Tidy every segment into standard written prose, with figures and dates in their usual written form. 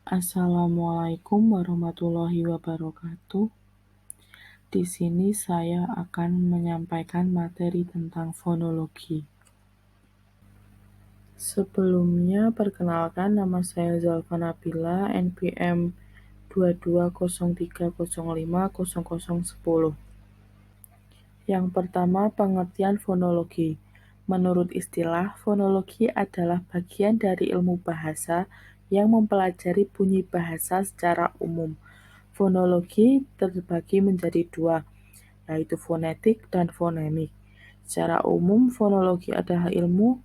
Assalamualaikum warahmatullahi wabarakatuh. Di sini saya akan menyampaikan materi tentang fonologi. Sebelumnya, perkenalkan nama saya Zalfa Nabila, NPM 2203050010. Yang pertama, pengertian fonologi. Menurut istilah, fonologi adalah bagian dari ilmu bahasa yang mempelajari bunyi bahasa secara umum. Fonologi terbagi menjadi dua, yaitu fonetik dan fonemik. Secara umum, fonologi adalah ilmu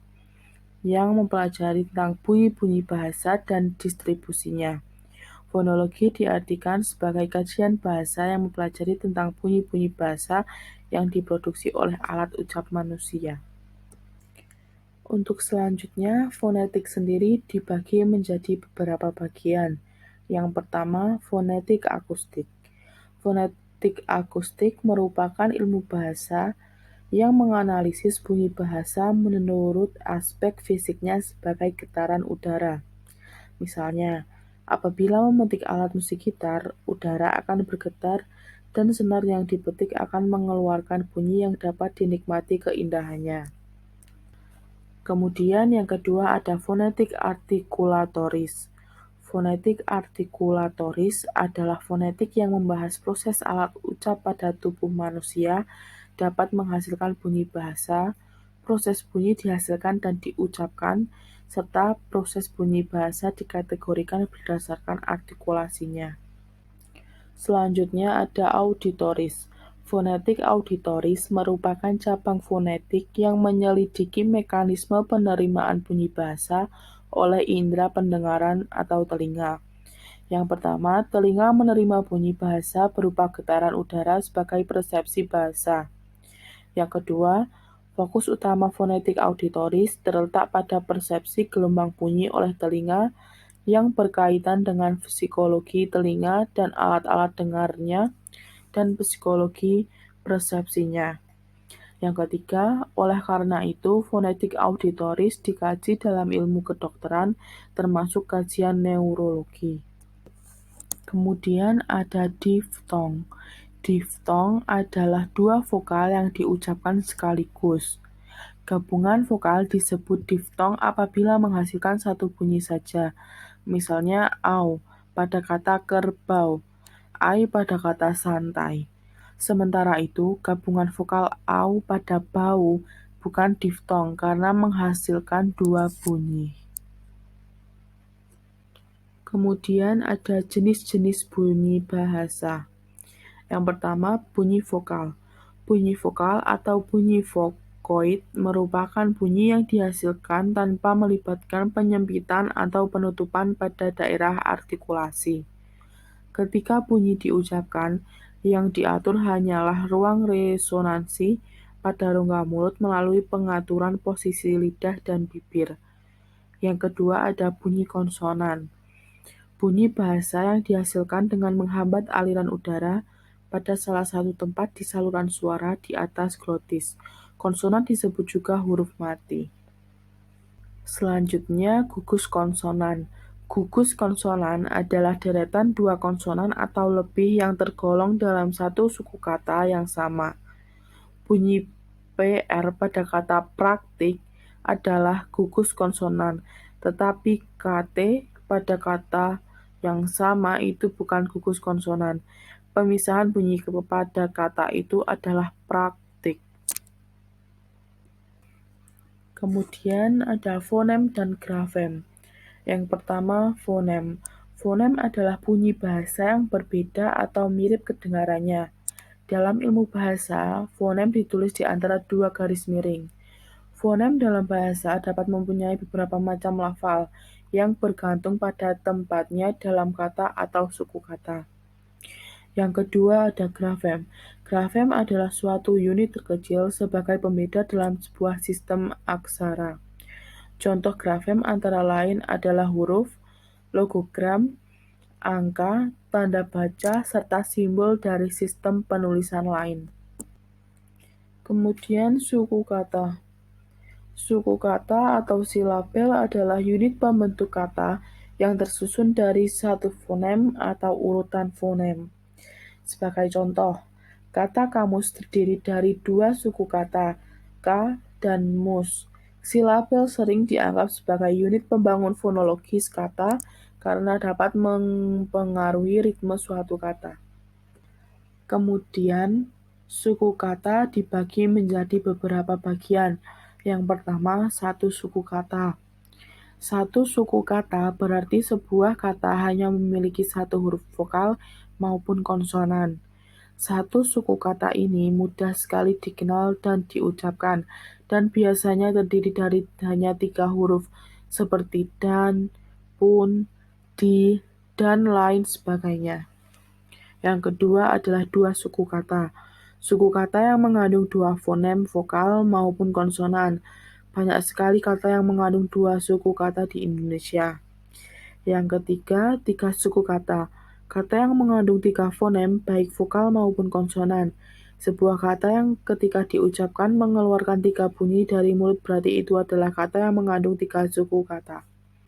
yang mempelajari tentang bunyi-bunyi bahasa dan distribusinya. Fonologi diartikan sebagai kajian bahasa yang mempelajari tentang bunyi-bunyi bahasa yang diproduksi oleh alat ucap manusia. Untuk selanjutnya, fonetik sendiri dibagi menjadi beberapa bagian. Yang pertama, fonetik akustik. Fonetik akustik merupakan ilmu bahasa yang menganalisis bunyi bahasa menurut aspek fisiknya sebagai getaran udara. Misalnya, apabila memetik alat musik gitar, udara akan bergetar dan senar yang dipetik akan mengeluarkan bunyi yang dapat dinikmati keindahannya. Kemudian yang kedua ada fonetik artikulatoris. Fonetik artikulatoris adalah fonetik yang membahas proses alat ucap pada tubuh manusia dapat menghasilkan bunyi bahasa, proses bunyi dihasilkan dan diucapkan, serta proses bunyi bahasa dikategorikan berdasarkan artikulasinya. Selanjutnya ada auditoris. Fonetik auditoris merupakan cabang fonetik yang menyelidiki mekanisme penerimaan bunyi bahasa oleh indera pendengaran atau telinga. Yang pertama, telinga menerima bunyi bahasa berupa getaran udara sebagai persepsi bahasa. Yang kedua, fokus utama fonetik auditoris terletak pada persepsi gelombang bunyi oleh telinga yang berkaitan dengan psikologi telinga dan alat-alat dengarnya dan psikologi persepsinya. Yang ketiga, oleh karena itu, fonetik auditoris dikaji dalam ilmu kedokteran, termasuk kajian neurologi. Kemudian ada diftong. Diftong adalah dua vokal yang diucapkan sekaligus. Gabungan vokal disebut diftong apabila menghasilkan satu bunyi saja. Misalnya au pada kata kerbau, ai pada kata santai. Sementara itu, gabungan vokal au pada bau bukan diftong karena menghasilkan dua bunyi. Kemudian ada jenis-jenis bunyi bahasa. Yang pertama, bunyi vokal. Bunyi vokal atau bunyi vokoid merupakan bunyi yang dihasilkan tanpa melibatkan penyempitan atau penutupan pada daerah artikulasi. Ketika bunyi diucapkan, yang diatur hanyalah ruang resonansi pada rongga mulut melalui pengaturan posisi lidah dan bibir. Yang kedua ada bunyi konsonan. Bunyi bahasa yang dihasilkan dengan menghambat aliran udara pada salah satu tempat di saluran suara di atas glotis. Konsonan disebut juga huruf mati. Selanjutnya, gugus konsonan. Gugus konsonan adalah deretan dua konsonan atau lebih yang tergolong dalam satu suku kata yang sama. Bunyi PR pada kata praktik adalah gugus konsonan, tetapi KT pada kata yang sama itu bukan gugus konsonan. Pemisahan bunyi pada kata itu adalah praktik. Kemudian ada fonem dan grafem. Yang pertama, fonem. Fonem adalah bunyi bahasa yang berbeda atau mirip kedengarannya. Dalam ilmu bahasa, fonem ditulis di antara dua garis miring. Fonem dalam bahasa dapat mempunyai beberapa macam lafal yang bergantung pada tempatnya dalam kata atau suku kata. Yang kedua ada grafem. Grafem adalah suatu unit terkecil sebagai pembeda dalam sebuah sistem aksara. Contoh grafem antara lain adalah huruf, logogram, angka, tanda baca, serta simbol dari sistem penulisan lain. Kemudian suku kata. Suku kata atau silabel adalah unit pembentuk kata yang tersusun dari satu fonem atau urutan fonem. Sebagai contoh, kata kamus terdiri dari dua suku kata, ka dan mus. Silabel sering dianggap sebagai unit pembangun fonologis kata karena dapat mempengaruhi ritme suatu kata. Kemudian, suku kata dibagi menjadi beberapa bagian. Yang pertama, satu suku kata. Satu suku kata berarti sebuah kata hanya memiliki satu huruf vokal maupun konsonan. Satu suku kata ini mudah sekali dikenal dan diucapkan, dan biasanya terdiri dari hanya 3 huruf, seperti dan, pun, di, dan lain sebagainya. Yang kedua adalah dua suku kata. Suku kata yang mengandung dua fonem vokal maupun konsonan. Banyak sekali kata yang mengandung dua suku kata di Indonesia. Yang ketiga, tiga suku kata. Kata yang mengandung 3 fonem, baik vokal maupun konsonan. Sebuah kata yang ketika diucapkan mengeluarkan 3 bunyi dari mulut berarti itu adalah kata yang mengandung 3 suku kata.